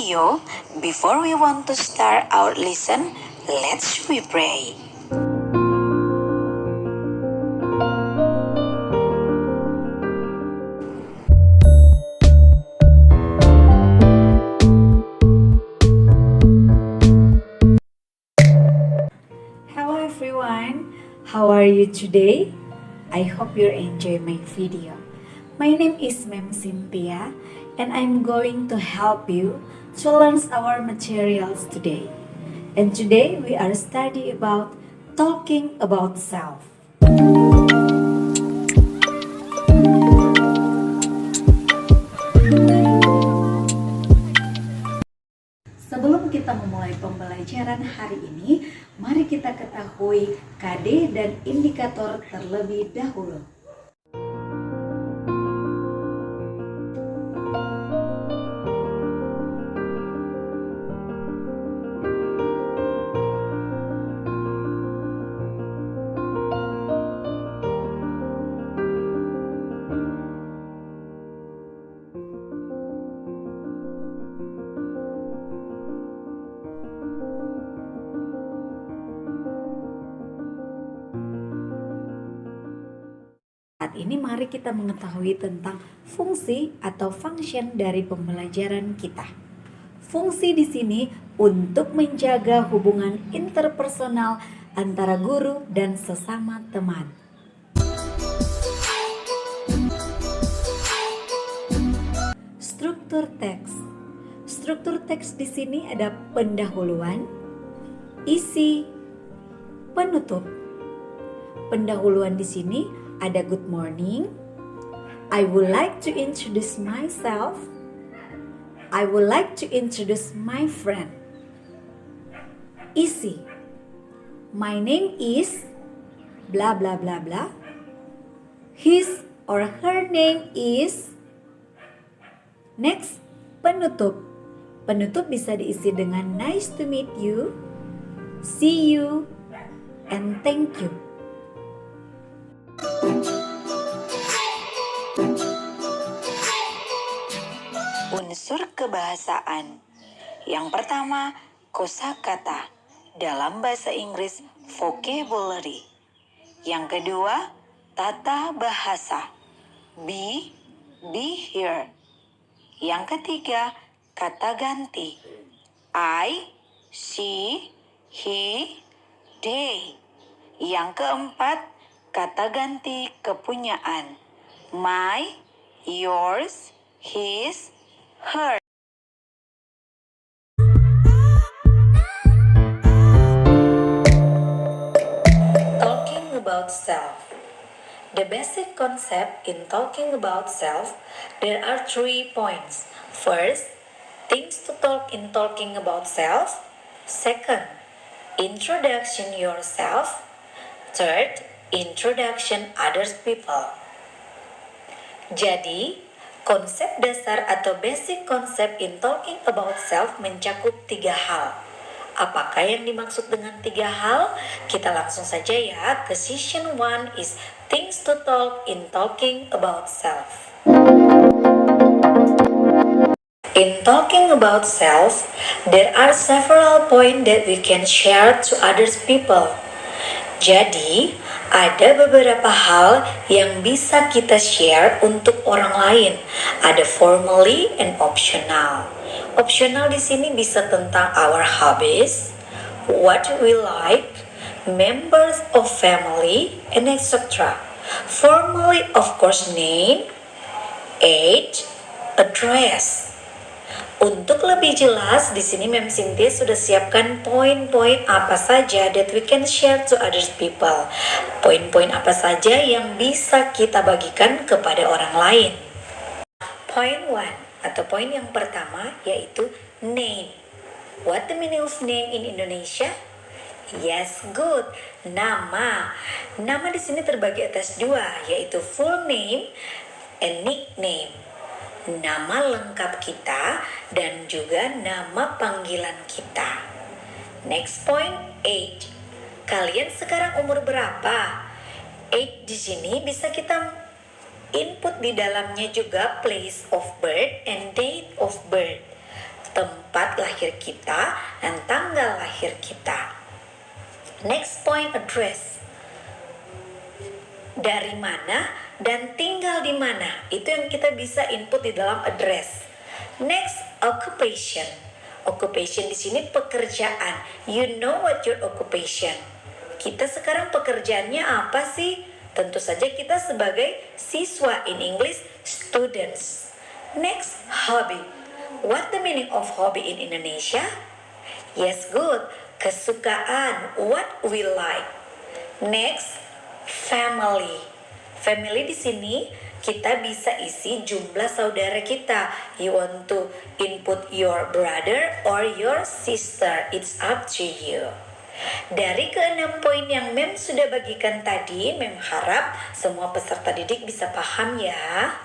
video, before we want to start our lesson, let's we pray. Hello everyone, how are you today? I hope you enjoy my video. My name is Mem Cynthia and I'm going to help you to learn our materials today. And today we are studying about talking about self. Sebelum kita memulai pembelajaran hari ini, mari kita ketahui KD dan indikator terlebih dahulu. Saat ini mari kita mengetahui tentang fungsi atau function dari pembelajaran kita. Fungsi di sini untuk menjaga hubungan interpersonal antara guru dan sesama teman. Struktur teks. Struktur teks di sini ada pendahuluan, isi, penutup. Pendahuluan di sini ada good morning, I would like to introduce myself, I would like to introduce my friend. Isi, my name is blah blah blah blah, his or her name is. Next, penutup. Penutup bisa diisi dengan nice to meet you, see you, and thank you. Unsur kebahasaan. Yang pertama, kosakata. Dalam bahasa Inggris, vocabulary. Yang kedua, tata bahasa. Be here. Yang ketiga, kata ganti. I, she, he, they. Yang keempat, kata ganti kepunyaan. My, yours, his, her. Talking about self. The basic concept in talking about self, there are 3 points. First, things to talk in talking about self. Second, introduction yourself. Third, introduction others people. Jadi, konsep dasar atau basic concept in talking about self mencakup 3 hal. Apakah yang dimaksud dengan 3 hal? Kita langsung saja ya ke session 1 is things to talk in talking about self. In talking about self, there are several points that we can share to others people. Jadi, ada beberapa hal yang bisa kita share untuk orang lain. Ada formally and optional. Optional di sini bisa tentang our hobbies, what we like, members of family, and etc. Formally, of course, name, age, address. Untuk lebih jelas, di sini Mem Cynthia sudah siapkan poin-poin apa saja that we can share to others people. Poin-poin apa saja yang bisa kita bagikan kepada orang lain. Point 1 atau poin yang pertama yaitu name. What the meaning of name in Indonesia? Yes, good. Nama. Nama di sini terbagi atas 2 yaitu full name and nickname. Nama lengkap kita dan juga nama panggilan kita. Next point, age. Kalian sekarang umur berapa? Age di sini bisa kita input di dalamnya juga place of birth and date of birth. tempat lahir kita dan tanggal lahir kita. Next point, address. Dari mana dan tinggal di mana. Itu yang kita bisa input di dalam address. Next, occupation. Occupation di sini pekerjaan. You know what your occupation. Kita sekarang pekerjaannya apa sih? Tentu saja kita sebagai siswa, in English, students. Next, hobby. What the meaning of hobby in Indonesia? Yes, good. Kesukaan, what we like. Next, family. Family di sini kita bisa isi jumlah saudara kita. You want to input your brother or your sister. It's up to you. Dari ke-6 poin yang Mem sudah bagikan tadi, Mem harap semua peserta didik bisa paham ya.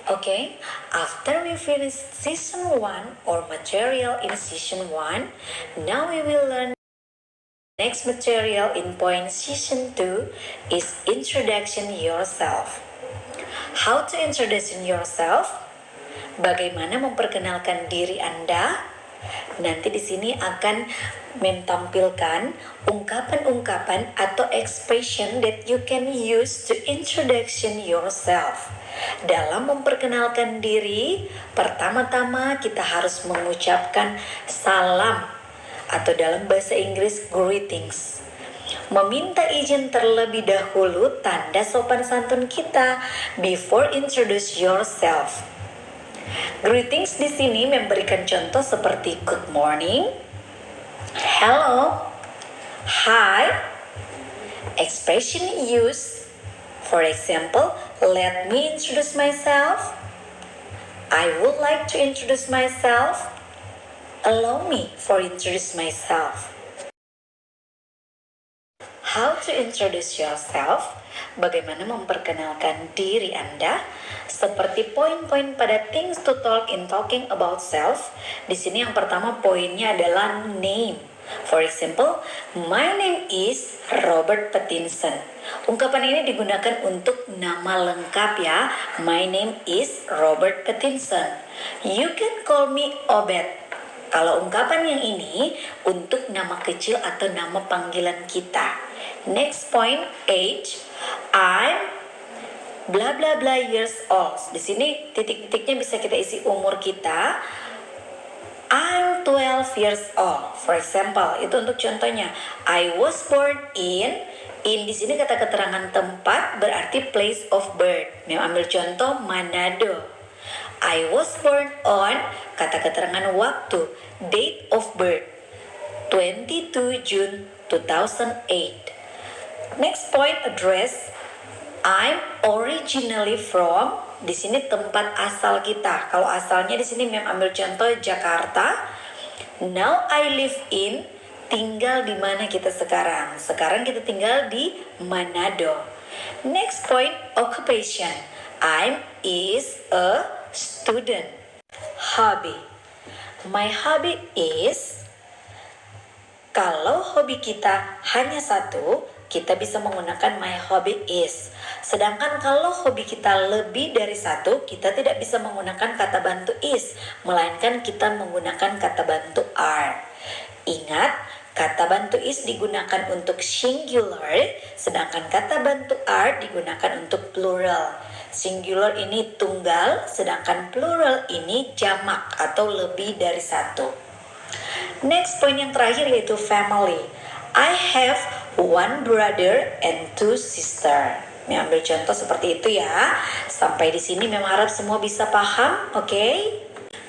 Okay, after we finish season 1 or material in season 1, now we will learn next material in point season 2 is introduction yourself. How to introduce yourself? Bagaimana memperkenalkan diri Anda? Nanti di sini akan mentampilkan ungkapan-ungkapan atau expression that you can use to introduction yourself. Dalam memperkenalkan diri, pertama-tama kita harus mengucapkan salam atau dalam bahasa Inggris greetings. Meminta izin terlebih dahulu tanda sopan santun kita before introduce yourself. Greetings di sini memberikan contoh seperti good morning, hello, hi. Expression used, for example, let me introduce myself. I would like to introduce myself. Allow me for introduce myself. How to introduce yourself? Bagaimana memperkenalkan diri Anda? Seperti poin-poin pada things to talk in talking about self. Di sini yang pertama poinnya adalah name. For example, my name is Robert Pattinson. Ungkapan ini digunakan untuk nama lengkap ya. My name is Robert Pattinson. You can call me Obed. Kalau ungkapan yang ini untuk nama kecil atau nama panggilan kita. Next point, age. I'm bla bla bla years old. Di sini titik-titiknya bisa kita isi umur kita. I'm 12 years old. For example, itu untuk contohnya. I was born in di sini kata keterangan tempat berarti place of birth. Mem ambil contoh Manado. I was born on kata keterangan waktu, date of birth 22 June 2008. Next point, address. I'm originally from. Di sini tempat asal kita. Kalau asalnya di sini Mem ambil contoh Jakarta. Now I live in. Tinggal di mana kita sekarang? Sekarang kita tinggal di Manado. Next point, occupation. I'm is a student. Hobby. My hobby is. Kalau hobi kita hanya satu, kita bisa menggunakan my hobby is. Sedangkan kalau hobi kita lebih dari satu, kita tidak bisa menggunakan kata bantu is, melainkan kita menggunakan kata bantu are. Ingat, kata bantu is digunakan untuk singular, sedangkan kata bantu are digunakan untuk plural. Singular ini tunggal, sedangkan plural ini jamak atau lebih dari satu. Next point yang terakhir yaitu family. I have one brother and two sister. Mem ambil contoh seperti itu ya. Sampai di sini Mem harap semua bisa paham, oke?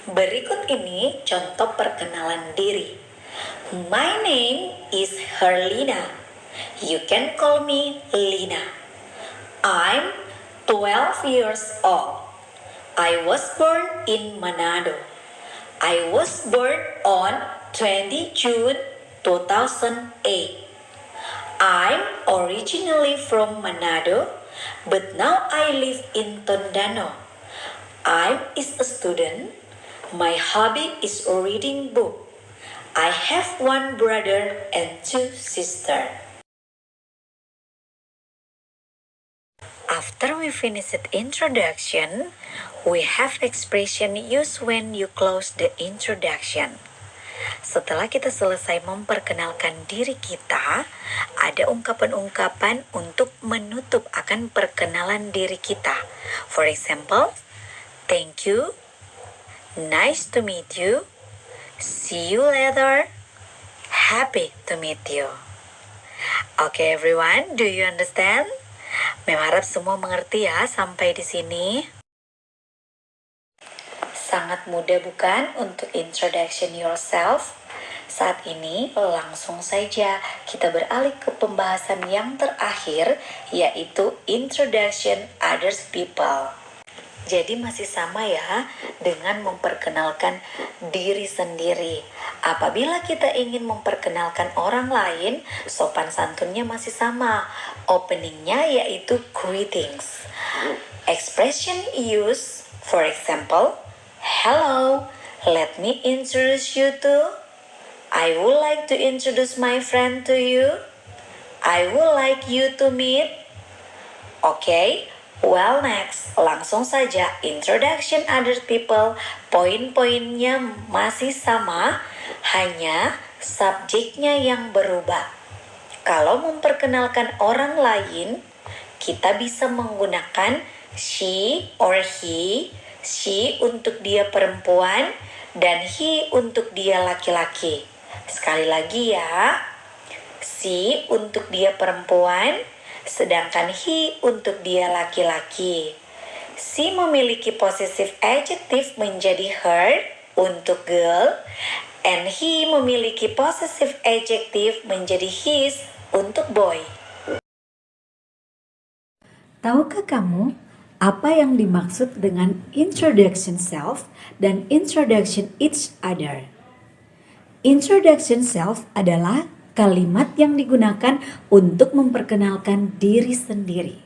Berikut ini contoh perkenalan diri. My name is Herlina. You can call me Lina. I'm 12 years old. I was born in Manado. I was born on 20 June 2008. I'm originally from Manado, but now I live in Tondano. I is a student. My hobby is reading book. I have one brother and two sisters. After we finish the introduction, we have expression used when you close the introduction. Setelah kita selesai memperkenalkan diri kita, ada ungkapan-ungkapan untuk menutup akan perkenalan diri kita. For example, thank you, nice to meet you, see you later, happy to meet you. Okay everyone, do you understand? Mem harap semua mengerti ya sampai di sini. Sangat mudah bukan untuk introduction yourself? Saat ini langsung saja kita beralih ke pembahasan yang terakhir, yaitu introduction others people. Jadi masih sama ya dengan memperkenalkan diri sendiri. Apabila kita ingin memperkenalkan orang lain, sopan santunnya masih sama. Openingnya yaitu greetings. Expression used, for example, hello, let me introduce you to. I would like to introduce my friend to you. I would like you to meet. Okay, well next, langsung saja introduction other people. Poin-poinnya masih sama, hanya subjeknya yang berubah. Kalau memperkenalkan orang lain, kita bisa menggunakan she or he. She untuk dia perempuan dan he untuk dia laki-laki. Sekali lagi ya, she untuk dia perempuan, sedangkan he untuk dia laki-laki. She memiliki possessive adjective menjadi her untuk girl, and he memiliki possessive adjective menjadi his untuk boy. Tahukah kamu apa yang dimaksud dengan introduction self dan introduction each other? Introduction self adalah kalimat yang digunakan untuk memperkenalkan diri sendiri.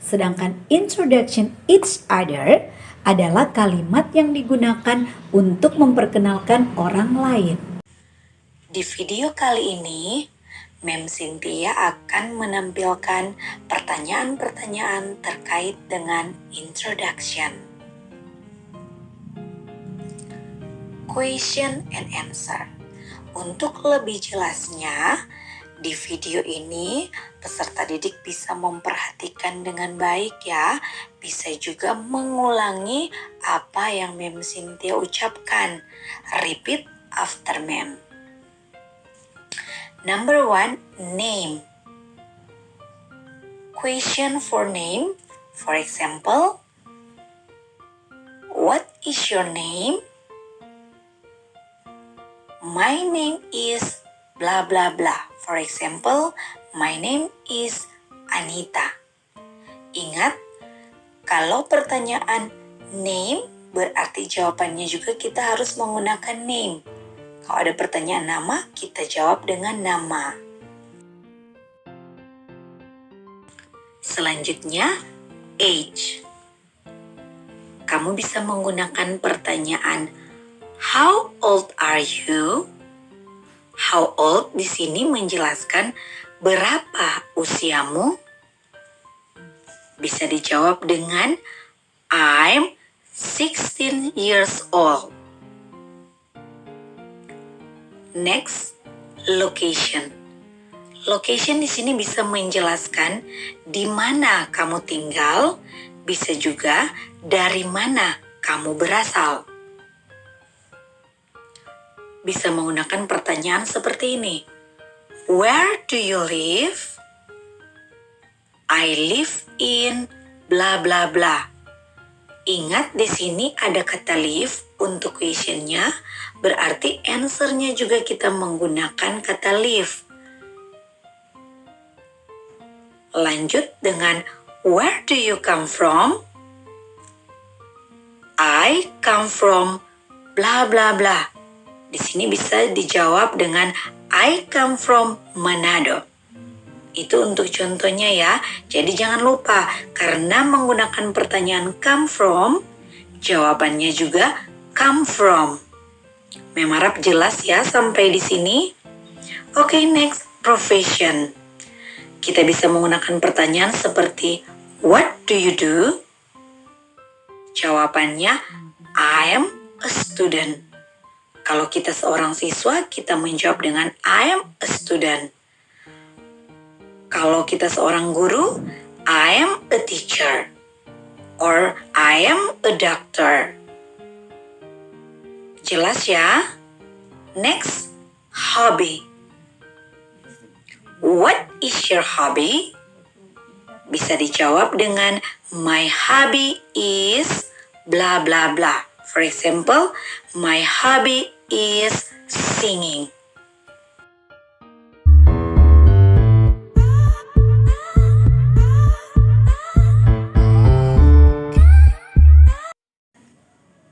Sedangkan introduction each other adalah kalimat yang digunakan untuk memperkenalkan orang lain. Di video kali ini, Mem Cynthia akan menampilkan pertanyaan-pertanyaan terkait dengan introduction. Question and answer. Untuk lebih jelasnya, di video ini peserta didik bisa memperhatikan dengan baik ya. Bisa juga mengulangi apa yang Mem Cynthia ucapkan. Repeat after Mem. Number 1, name. Question for name. For example, what is your name? My name is blah blah blah. For example, my name is Anita. Ingat, kalau pertanyaan name berarti jawabannya juga kita harus menggunakan name. Kalau ada pertanyaan nama, kita jawab dengan nama. Selanjutnya, age. Kamu bisa menggunakan pertanyaan how old are you? How old di sini menjelaskan berapa usiamu. Bisa dijawab dengan I'm 16 years old. Next, location. Location di sini bisa menjelaskan di mana kamu tinggal, bisa juga dari mana kamu berasal. Bisa menggunakan pertanyaan seperti ini. Where do you live? I live in bla bla bla. Ingat di sini ada kata live untuk questionnya, berarti answernya juga kita menggunakan kata live. Lanjut dengan where do you come from? I come from bla bla bla. Di sini bisa dijawab dengan I come from Manado. Itu untuk contohnya ya. Jadi jangan lupa, karena menggunakan pertanyaan come from, jawabannya juga come from. Mem harap jelas ya sampai di sini. Oke, next, profession. Kita bisa menggunakan pertanyaan seperti What do you do? Jawabannya, I am a student. Kalau kita seorang siswa, kita menjawab dengan I am a student. Kalau kita seorang guru, I am a teacher. Or I am a doctor. Jelas ya? Next, hobby. What is your hobby? Bisa dijawab dengan my hobby is blah blah blah. For example, my hobby is singing.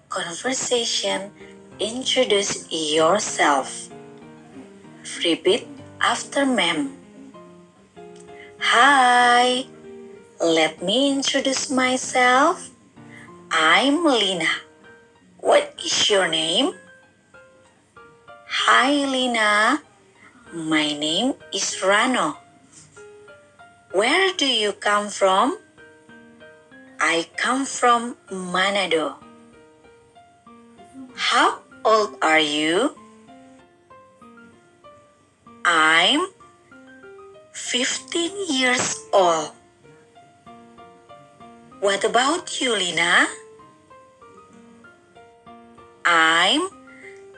Conversation. Introduce yourself. Repeat after ma'am. Hi, let me introduce myself. I'm Lina. What is your name? Hi, Lina. My name is Rano. Where do you come from? I come from Manado. How old are you? I'm 15 years old. What about you, Lina? I'm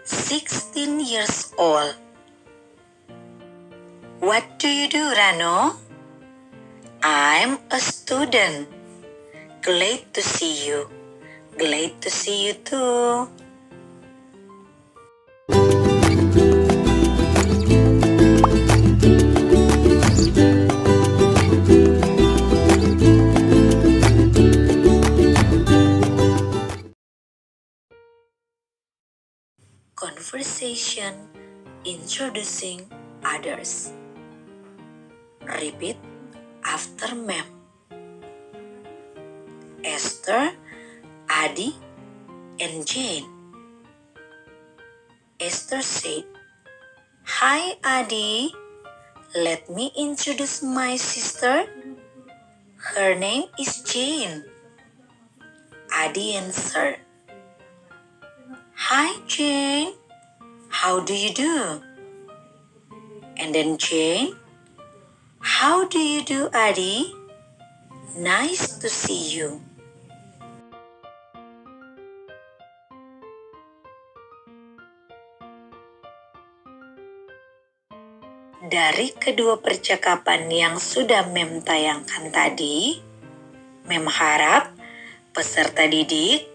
16 years old. What do you do, Rano? I'm a student. Glad to see you. Glad to see you too. Conversation. Introducing others. Repeat after ma'am. Esther, Adi, and Jane. Esther said, Hi, Adi. Let me introduce my sister. Her name is Jane. Adi answered, Hi, Jane. How do you do? And then Jane, How do you do, Adi? Nice to see you. Dari kedua percakapan yang sudah Mem tayangkan tadi, Mem harap peserta didik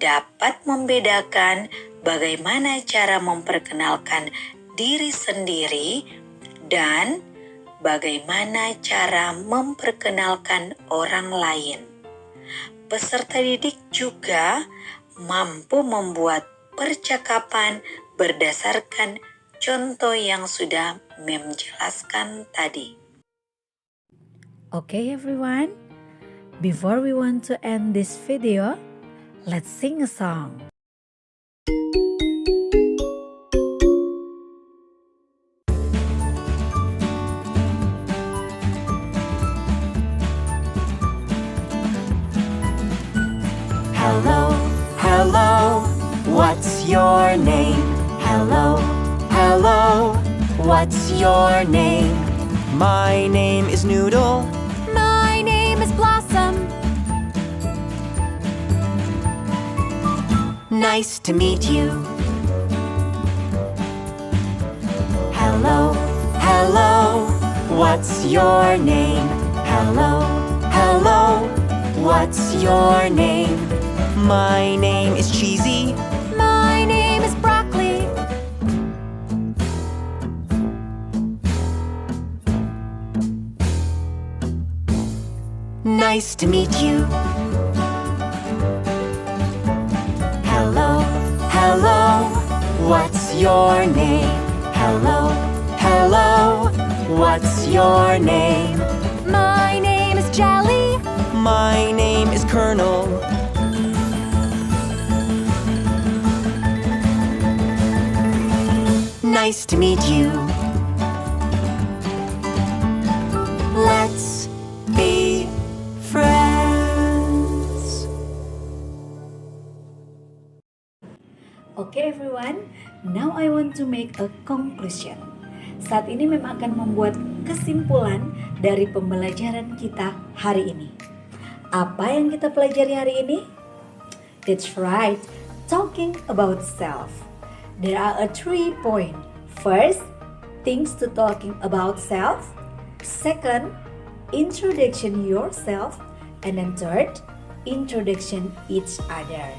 dapat membedakan bagaimana cara memperkenalkan diri sendiri dan bagaimana cara memperkenalkan orang lain. Peserta didik juga mampu membuat percakapan berdasarkan contoh yang sudah Mem jelaskan tadi. Okay everyone, before we want to end this video, let's sing a song. Hello, hello, what's your name? Hello, hello, what's your name? My name is Noodle. My name is Blossom. Nice to meet you. Hello, hello, what's your name? Hello, hello, what's your name? My name is Cheesy. My name is Broccoli. Nice to meet you. Hello, hello, what's your name? Hello, hello, what's your name? My name is Jelly. My name is Colonel. Nice to meet you. Let's be friends. Okay everyone, now I want to make a conclusion. Saat ini memang akan membuat kesimpulan dari pembelajaran kita hari ini. Apa yang kita pelajari hari ini? That's right, talking about self. There are 3 points. First, things to talking about self. Second, introduction yourself. And then third, introduction each other.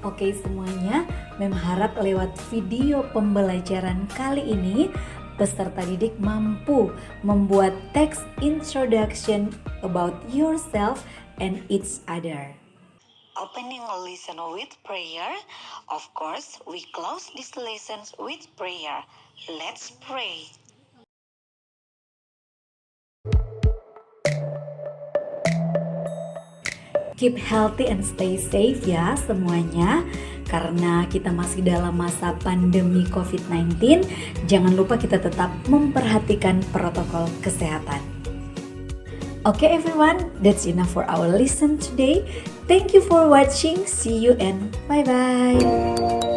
Oke semuanya, Mem harap lewat video pembelajaran kali ini peserta didik mampu membuat teks introduction about yourself and each other. Opening a lesson with prayer. Of course, we close these lessons with prayer. Let's pray. Keep healthy and stay safe ya semuanya. Karena kita masih dalam masa pandemi COVID-19, jangan lupa kita tetap memperhatikan protokol kesehatan. Okay everyone, that's enough for our lesson today. Thank you for watching. See you and bye-bye.